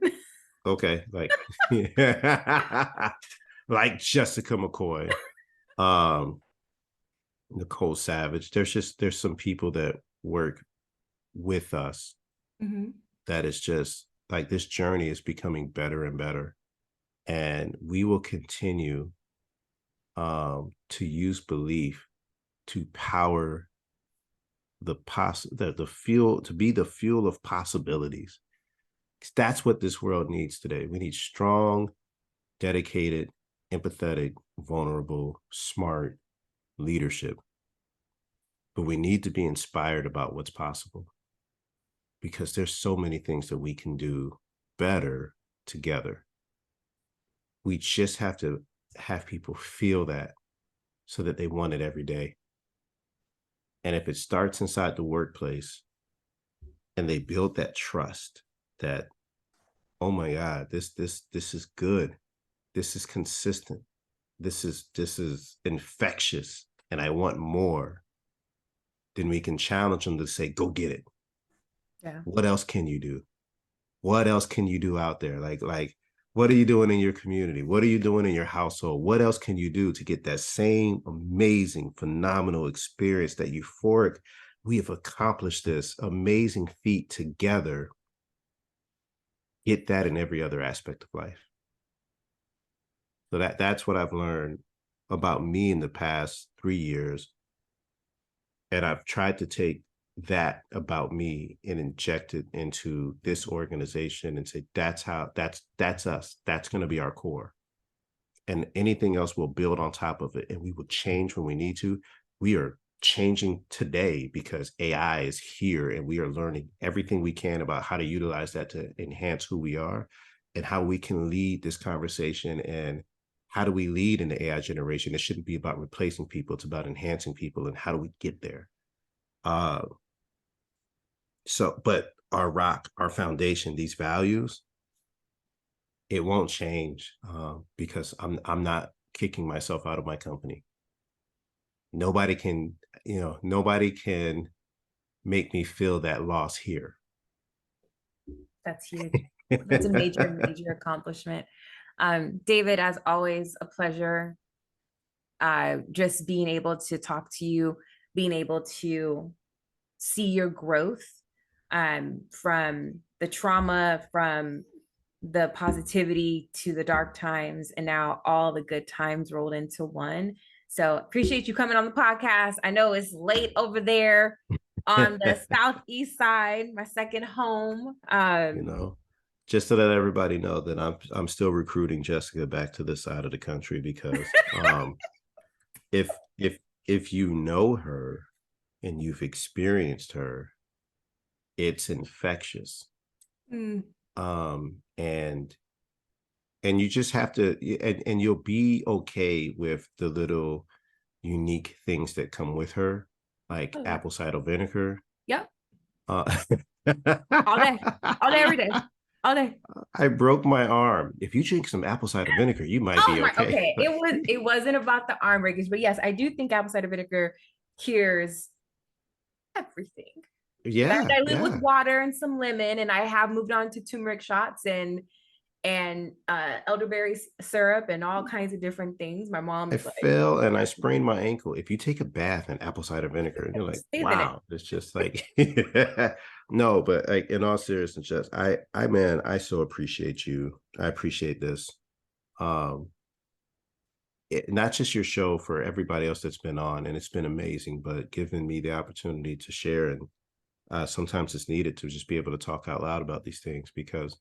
Speaker 2: Okay, like like Jessica McCoy, um, Nicole Savage. There's some people that work with us
Speaker 1: Mm-hmm.
Speaker 2: that is just like, this journey is becoming better and better, and we will continue to use belief to power the fuel, to be the fuel of possibilities. That's what this world needs today. We need strong, dedicated, empathetic, vulnerable, smart leadership. But we need to be inspired about what's possible, because there's so many things that we can do better together. We just have to have people feel that so that they want it every day. And if it starts inside the workplace and they build that trust that, oh my God, this is good. This is consistent. This is infectious and I want more, then we can challenge them to say, go get it.
Speaker 1: Yeah.
Speaker 2: What else can you do? What else can you do out there? Like, what are you doing in your community? What are you doing in your household? What else can you do to get that same amazing, phenomenal experience, that euphoric, we have accomplished this amazing feat together? Get that in every other aspect of life. So that's what I've learned about me in the past 3 years. And I've tried to take that about me and inject it into this organization and say, that's us. That's going to be our core. And anything else will build on top of it. And we will change when we need to. We are changing today because AI is here and we are learning everything we can about how to utilize that to enhance who we are and how we can lead this conversation. And how do we lead in the AI generation? It shouldn't be about replacing people. It's about enhancing people. And how do we get there? But our rock, our foundation, these values, it won't change because I'm not kicking myself out of my company. Nobody can make me feel that loss here.
Speaker 1: That's huge. That's a major accomplishment. David, as always, a pleasure. Just being able to talk to you, being able to see your growth from the trauma, from the positivity to the dark times, and now all the good times rolled into one. So appreciate you coming on the podcast. I know it's late over there on the southeast side, my second home.
Speaker 2: Just to let everybody know that I'm still recruiting Jessica back to this side of the country because if you know her and you've experienced her, it's infectious. And you just have to, and you'll be okay with the little unique things that come with her, like apple cider vinegar.
Speaker 1: Yep. All day, every day, all day.
Speaker 2: I broke my arm. If you drink some apple cider vinegar, you might be okay.
Speaker 1: Okay. It wasn't about the arm breakers, but yes, I do think apple cider vinegar cures everything.
Speaker 2: Yeah.
Speaker 1: I dilute with water and some lemon, and I have moved on to turmeric shots and elderberry syrup and all kinds of different things. My mom
Speaker 2: fell and I sprained my ankle. If you take a bath in apple cider vinegar, and you're like, wow, it's just like no, but like in all seriousness, just I so appreciate you. I appreciate this. Not just your show, for everybody else that's been on, and it's been amazing, but giving me the opportunity to share. And sometimes it's needed to just be able to talk out loud about these things because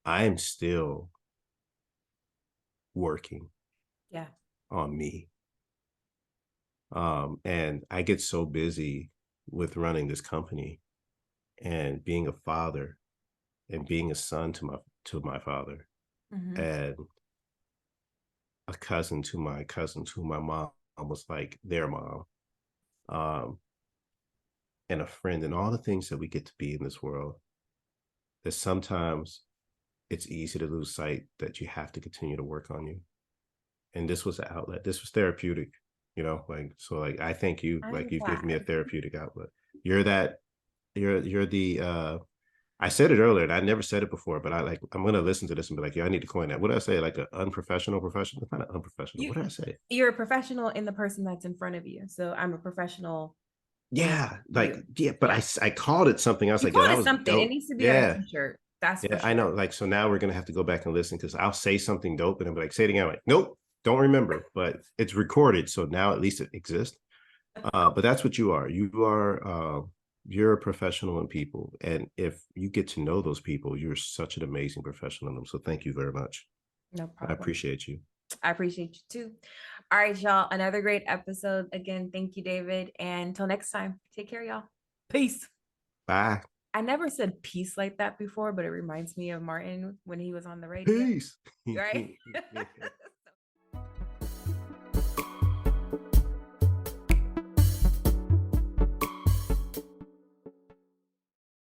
Speaker 2: I am still working on me. And I get so busy with running this company and being a father and being a son to my father, and a cousin to my cousins who my mom was like their mom, and a friend, and all the things that we get to be in this world, that sometimes it's easy to lose sight that you have to continue to work on you. And this was an outlet. This was therapeutic, I thank you. You've given me a therapeutic outlet. You're the I said it earlier and I never said it before, but I'm gonna listen to this and be like, yeah, I need to coin that. What did I say? Like an unprofessional professional? It's not unprofessional. What did I say?
Speaker 1: You're a professional in the person that's in front of you. So I'm a professional.
Speaker 2: Yeah, but I called it something else.
Speaker 1: You called it something. Dope. It needs to be on a t-shirt. That's for sure.
Speaker 2: I know. So now we're gonna have to go back and listen because I'll say something dope and I'm like, say it again. I'm like, nope, don't remember, but it's recorded, so now at least it exists. But that's what you are. You're a professional in people, and if you get to know those people, you're such an amazing professional in them. So thank you very much.
Speaker 1: No problem.
Speaker 2: I appreciate you.
Speaker 1: I appreciate you too. All right, y'all. Another great episode. Again, thank you, David. And until next time, take care, y'all. Peace.
Speaker 2: Bye.
Speaker 3: I never said peace like that before, but it reminds me of Martin when he was on the radio,
Speaker 2: Peace.
Speaker 3: right?